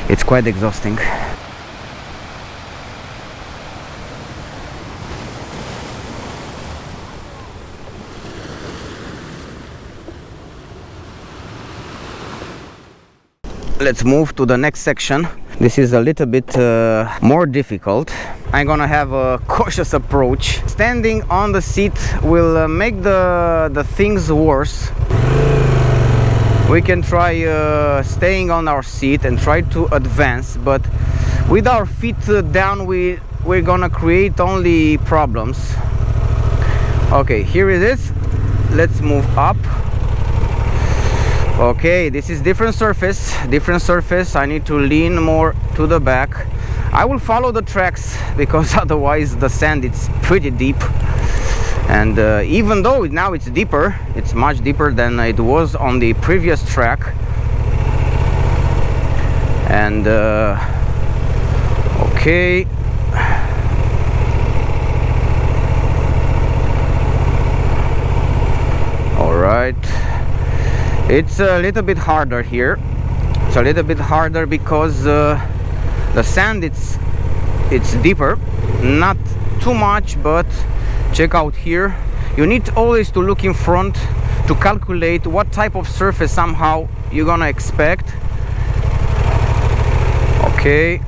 it's quite exhausting. Let's move to the next section. This is a little bit more difficult. I'm gonna have a cautious approach. Standing on the seat will make the things worse. We can try staying on our seat and try to advance, but with our feet down we're gonna create only problems. Okay, here it is. Let's move up. Okay, this is different surface. I need to lean more to the back. I will follow the tracks because otherwise the sand is pretty deep, and even though now it's deeper, it's much deeper than it was on the previous track. And okay, all right. It's a little bit harder here. It's a little bit harder because the sand it's deeper, not too much, but check out here. You need always to look in front to calculate what type of surface somehow you're gonna expect. Okay,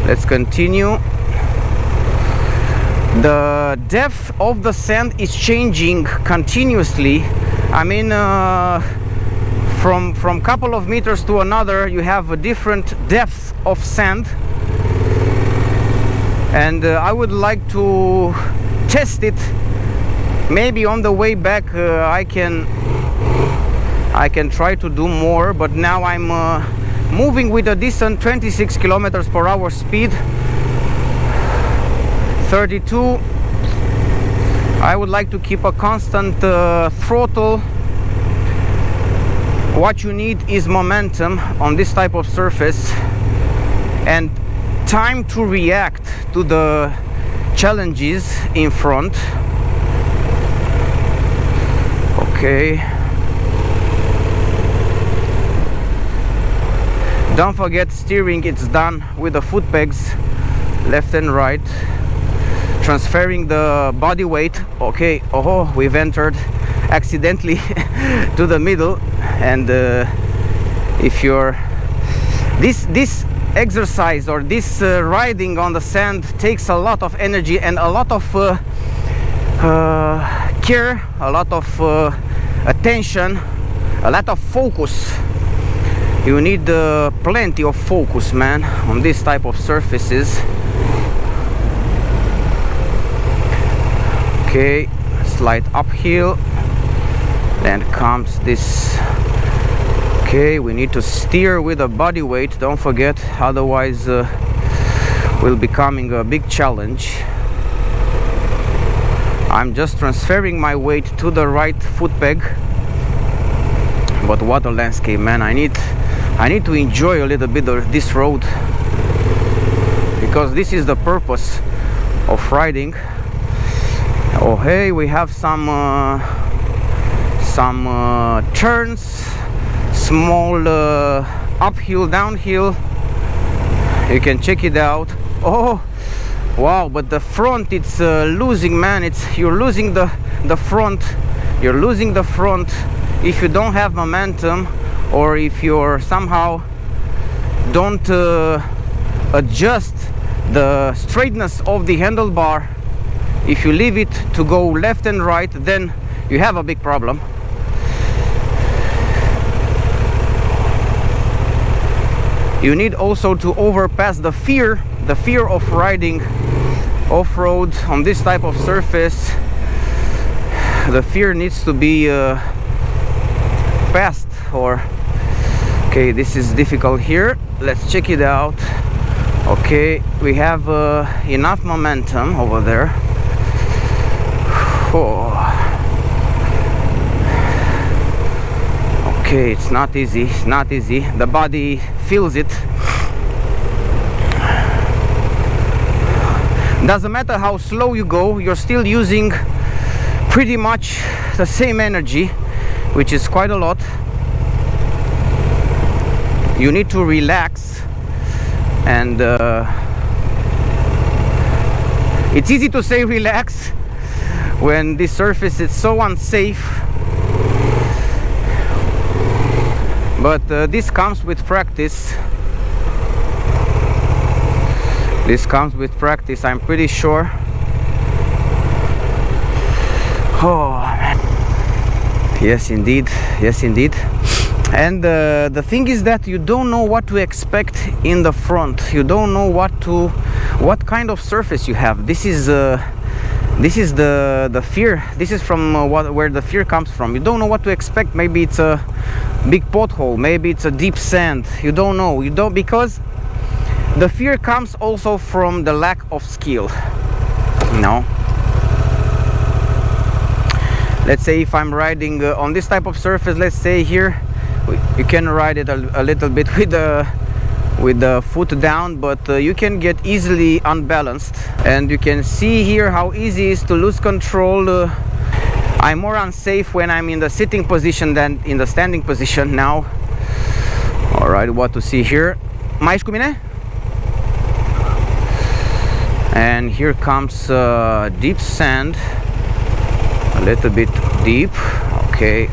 let's continue. The depth of the sand is changing continuously. I mean, from couple of meters to another, you have a different depth of sand, and I would like to test it. Maybe on the way back I can try to do more, but now I'm moving with a decent 26 kilometers per hour speed. 32. I would like to keep a constant throttle. What you need is momentum on this type of surface and time to react to the challenges in front. Okay. Don't forget steering, it's done with the foot pegs, left and right. Transferring the body weight. Okay, oh, we've entered accidentally to the middle, and if you're this exercise or this riding on the sand takes a lot of energy and a lot of care, a lot of attention, a lot of focus. You need plenty of focus, man, on this type of surfaces. Okay, slight uphill, then comes this. Okay, we need to steer with a body weight, don't forget, otherwise will becoming a big challenge. I'm just transferring my weight to the right foot peg. But what a landscape, man. I need to enjoy a little bit of this road, because this is the purpose of riding. Oh hey, we have some turns, small uphill, downhill. You can check it out. Oh wow, but the front, it's losing, man. You're losing the front. You're losing the front if you don't have momentum, or if you're somehow don't adjust the straightness of the handlebar. If you leave it to go left and right, then you have a big problem. You need also to overpass the fear of riding off-road on this type of surface. The fear needs to be passed. Or okay, this is difficult here. Let's check it out. Okay, we have enough momentum over there. Oh. Okay, it's not easy. It's not easy. The body feels it. Doesn't matter how slow you go, you're still using pretty much the same energy, which is quite a lot. you need to relax, and it's easy to say relax when this surface is so unsafe, but this comes with practice. This comes with practice, I'm pretty sure. Oh man, yes indeed, yes indeed. And the thing is that you don't know what to expect in the front. You don't know what kind of surface you have. This is the fear. This is from where the fear comes from. You don't know what to expect. Maybe it's a big pothole, maybe it's a deep sand. You don't know. You don't, because the fear comes also from the lack of skill. No. Let's say if I'm riding on this type of surface, let's say here, you can ride it a little bit with the foot down, but you can get easily unbalanced, and you can see here how easy it is to lose control. I'm more unsafe when I'm in the sitting position than in the standing position now. All right, what to see here? Mai ești cu mine? And here comes deep sand, a little bit deep. Okay.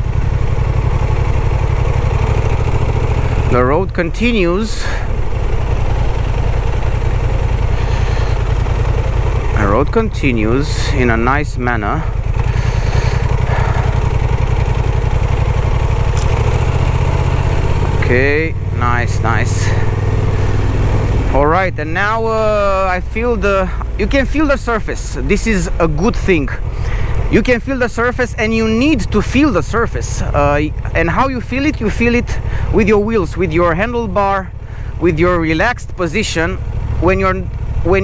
The road continues. The road continues in a nice manner. Okay, nice, nice. All right, and now I feel you can feel the surface. This is a good thing. You can feel the surface, and you need to feel the surface. And how you feel it? You feel it with your wheels, with your handlebar, with your relaxed position. When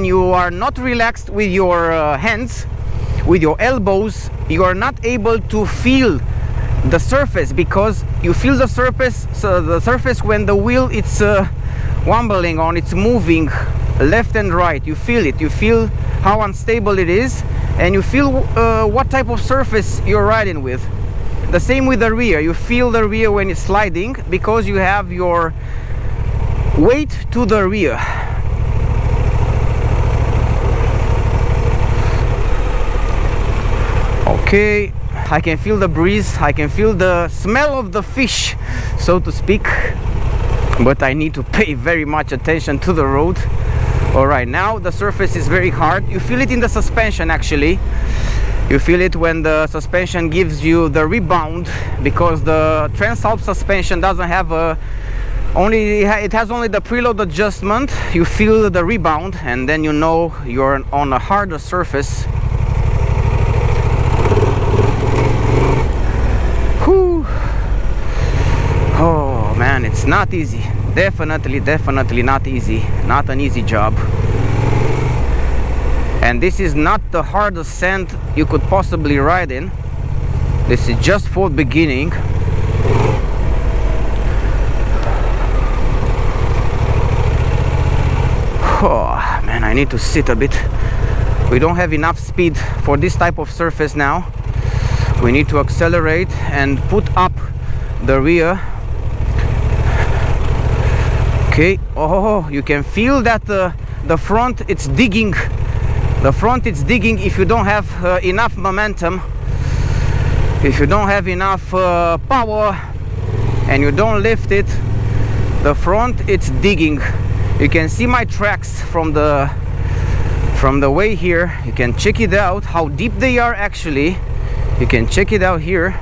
you are not relaxed with your hands, with your elbows, you are not able to feel the surface, because you feel the surface. So the surface when the wheel it's wobbling on, it's moving left and right. You feel it. You feel how unstable it is, and you feel what type of surface you're riding with. The same with the rear. You feel the rear when it's sliding, because you have your weight to the rear. Okay, I can feel the breeze, I can feel the smell of the fish, so to speak, but I need to pay very much attention to the road. All right, now the surface is very hard. You feel it in the suspension, actually. You feel it when the suspension gives you the rebound, because the Transalp suspension doesn't have it has only the preload adjustment. You feel the rebound, and then you know you're on a harder surface. Whew. Oh man, it's not easy. Definitely not easy. Not an easy job. And this is not the hardest sand you could possibly ride in. This is just for beginning. Oh man, I need to sit a bit. We don't have enough speed for this type of surface now. We need to accelerate and put up the rear. Okay. Oh, you can feel that the front it's digging. The front it's digging if you don't have enough momentum, if you don't have enough power, and you don't lift it. The front it's digging. You can see my tracks from the way here. You can check it out how deep they are actually. You can check it out here,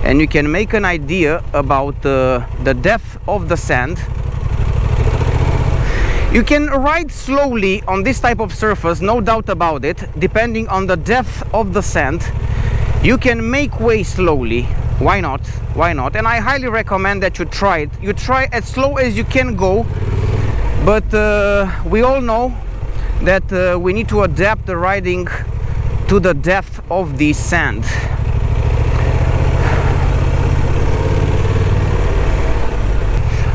and you can make an idea about the depth of the sand. You can ride slowly on this type of surface, no doubt about it, depending on the depth of the sand. You can make way slowly. Why not? Why not? And I highly recommend that you try it. You try as slow as you can go, but we all know that we need to adapt the riding to the depth of the sand.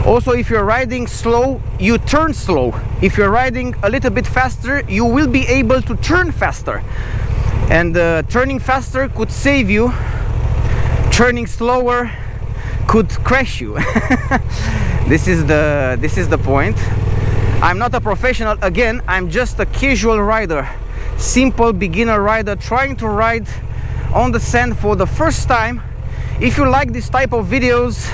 Also, if you're riding slow, you turn slow. If you're riding a little bit faster, you will be able to turn faster. And turning faster could save you. Turning slower could crash you. This is the point. I'm not a professional. Again, I'm just a casual rider, simple beginner rider trying to ride on the sand for the first time. If you like this type of videos,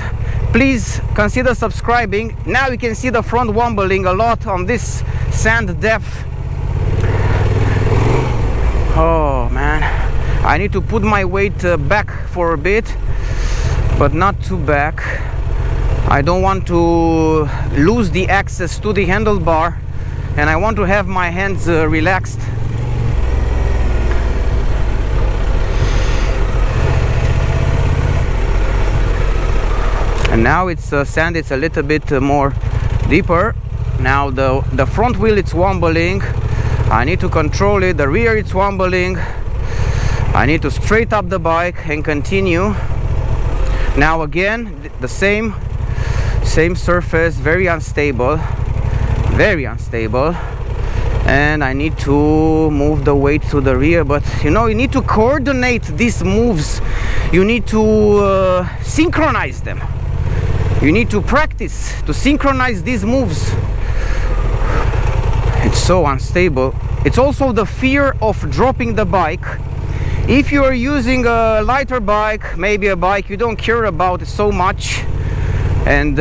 please consider subscribing. Now you can see the front wobbling a lot on this sand depth. Oh man, I need to put my weight back for a bit, but not too back. I don't want to lose the access to the handlebar, and I want to have my hands relaxed. And now it's sand, it's a little bit more deeper. Now the front wheel, it's wobbling. I need to control it. The rear, it's wobbling. I need to straight up the bike and continue. Now again, the same surface, very unstable, and I need to move the weight to the rear. But you know, you need to coordinate these moves. You need to synchronize them. You need to practice to synchronize these moves. It's so unstable. It's also the fear of dropping the bike. If you are using a lighter bike, maybe a bike you don't care about so much, and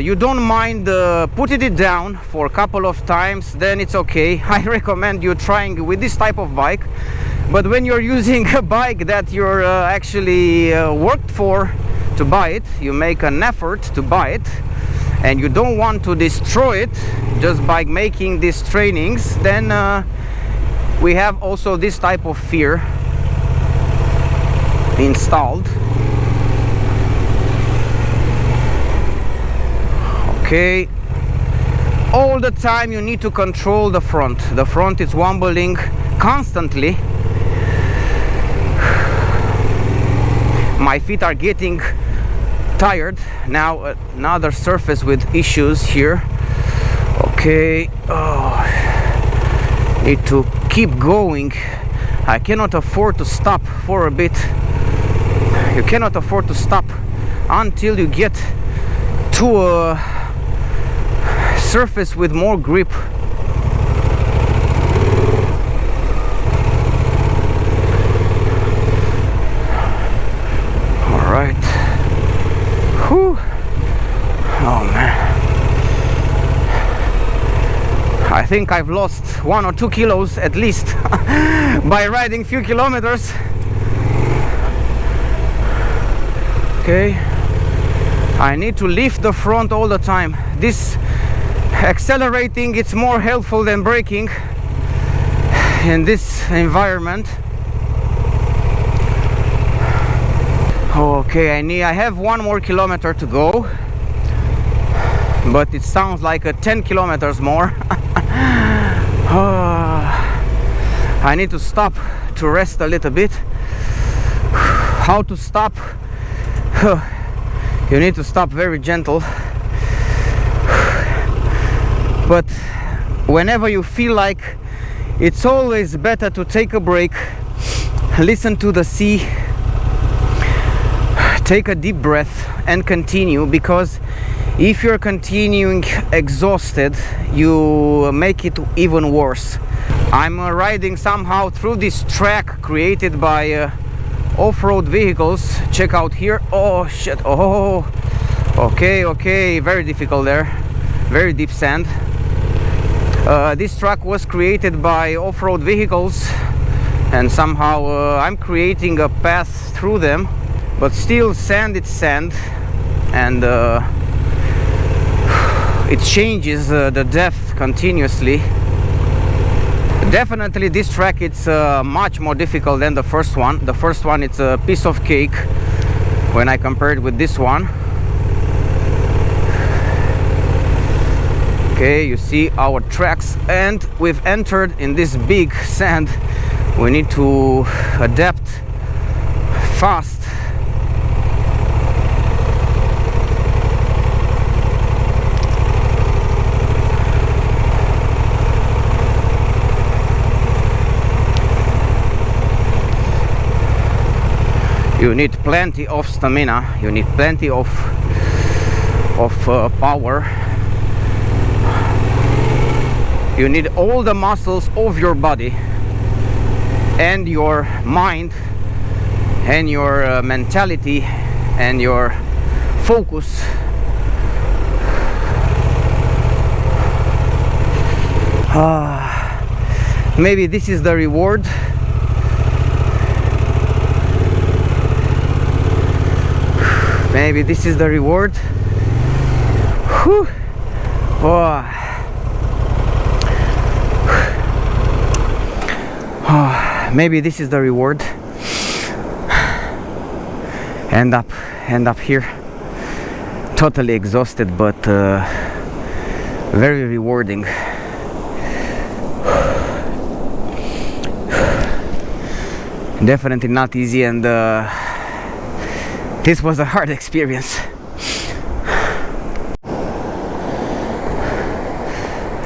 you don't mind putting it down for a couple of times, then it's okay. I recommend you trying with this type of bike. But when you're using a bike that you're actually worked for to buy it, you make an effort to buy it, and you don't want to destroy it just by making these trainings, then we have also this type of fear installed. Okay, all the time you need to control the front. The front is wobbling constantly. My feet are getting tired. Now another surface with issues here. Okay, need to keep going. I cannot afford to stop for a bit. You cannot afford to stop until you get to a surface with more grip. All right. Whew. Oh man, I think I've lost 1 or 2 kilos at least by riding few kilometers. Okay, I need to lift the front all the time. This accelerating, it's more helpful than braking in this environment. Okay, I have 1 more kilometer to go, but it sounds like 10 kilometers more. I need to stop to rest a little bit. How to stop? You need to stop very gentle. But whenever you feel like, it's always better to take a break, listen to the sea, take a deep breath and continue, because if you're continuing exhausted, you make it even worse. I'm riding somehow through this track created by off-road vehicles. Check out here. Oh shit. Oh, okay, very difficult there, very deep sand. This track was created by off-road vehicles, and somehow I'm creating a path through them, but still sand, it's sand, and it changes the depth continuously. Definitely this track, it's much more difficult than the first one. The first one, it's a piece of cake when I compare it with this one. Okay, you see our tracks, and we've entered in this big sand. We need to adapt fast. You need plenty of stamina, you need plenty of of power. You need all the muscles of your body and your mind and your mentality and your focus. Maybe this is the reward. Maybe this is the reward. Whew. Oh. Oh. Maybe this is the reward. End up here, totally exhausted, but very rewarding. Definitely not easy, and this was a hard experience.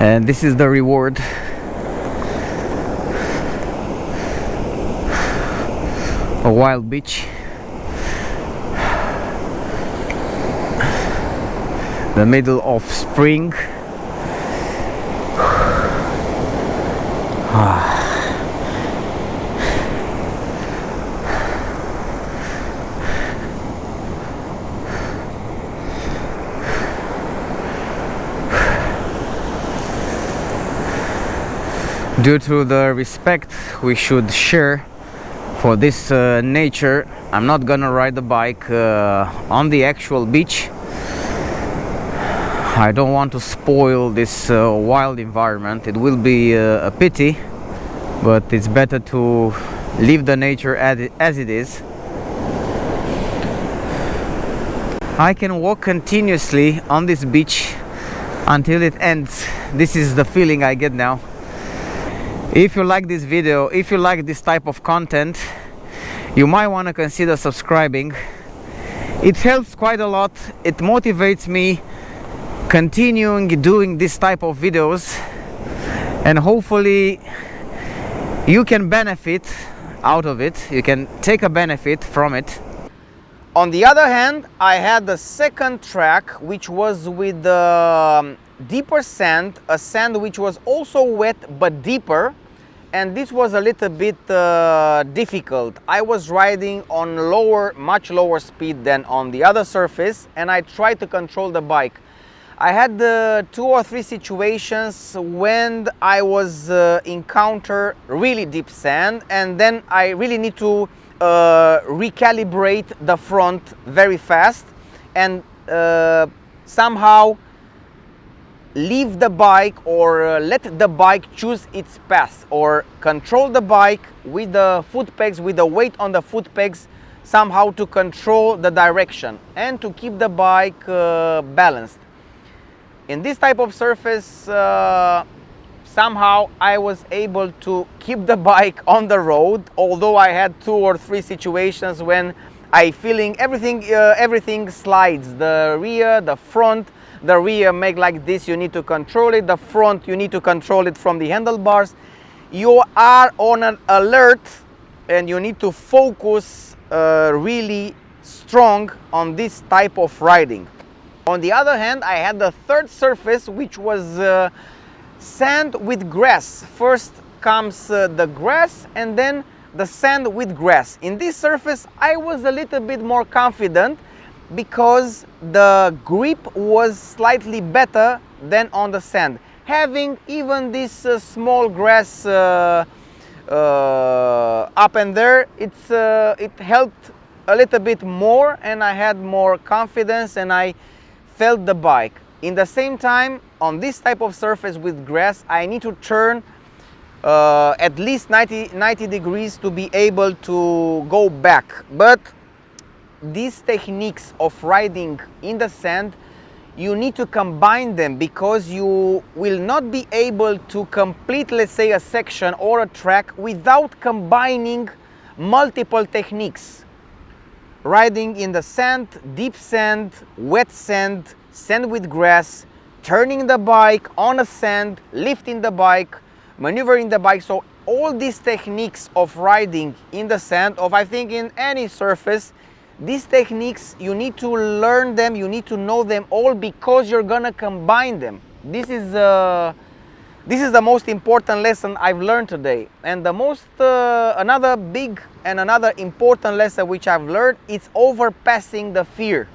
And this is the reward. A wild beach. The middle of spring. Due to the respect we should share for this nature, I'm not gonna ride the bike on the actual beach. I don't want to spoil this wild environment. It will be a pity, but it's better to leave the nature as it is. I can walk continuously on this beach until it ends. This is the feeling I get now. If you like this video, if you like this type of content, you might want to consider subscribing. It helps quite a lot. It motivates me continuing doing this type of videos, and hopefully you can benefit out of it. You can take a benefit from it. On the other hand, I had the second track, which was with deeper sand, a sand which was also wet but deeper, and this was a little bit difficult. I was riding on much lower speed than on the other surface, and I tried to control the bike. I had 2 or 3 situations when I was encounter really deep sand, and then I really need to recalibrate the front very fast and somehow leave the bike, or let the bike choose its path, or control the bike with the foot pegs, with the weight on the foot pegs, somehow to control the direction and to keep the bike balanced. In this type of surface, somehow I was able to keep the bike on the road, although I had 2 or 3 situations when I feeling everything slides. The rear, the front. The rear make like this, you need to control it. The front, you need to control it from the handlebars. You are on an alert and you need to focus really strong on this type of riding. On the other hand, I had the third surface, which was sand with grass. First comes the grass and then the sand with grass. In this surface, I was a little bit more confident because the grip was slightly better than on the sand. Having even this small grass up and there, it helped a little bit more, and I had more confidence and I felt the bike. In the same time, on this type of surface with grass, I need to turn at least 90 degrees to be able to go back. But these techniques of riding in the sand, you need to combine them, because you will not be able to complete, let's say, a section or a track without combining multiple techniques. Riding in the sand, deep sand, wet sand, sand with grass, turning the bike on a sand, lifting the bike, maneuvering the bike. So all these techniques of riding in the sand, I think in any surface, These techniques, you need to learn them, you need to know them all, because you're gonna combine them. This is the most important lesson I've learned today. And the most another big and another important lesson which I've learned is overpassing the fear.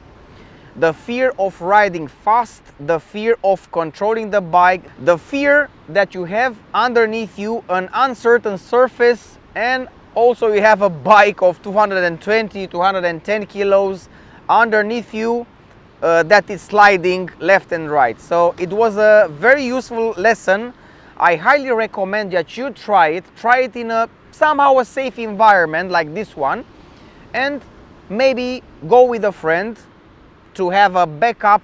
The fear of riding fast, the fear of controlling the bike, the fear that you have underneath you an uncertain surface, and also you have a bike of 220, 210 kilos underneath you that is sliding left and right. So it was a very useful lesson. I highly recommend that you try it in a somehow a safe environment like this one, and maybe go with a friend to have a backup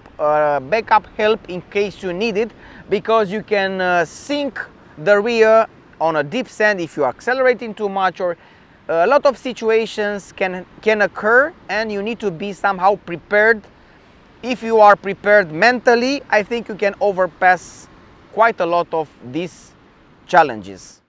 help in case you need it, because you can sink the rear on a deep sand if you are accelerating too much, or a lot of situations can occur, and you need to be somehow prepared. If you are prepared mentally, I think you can overpass quite a lot of these challenges.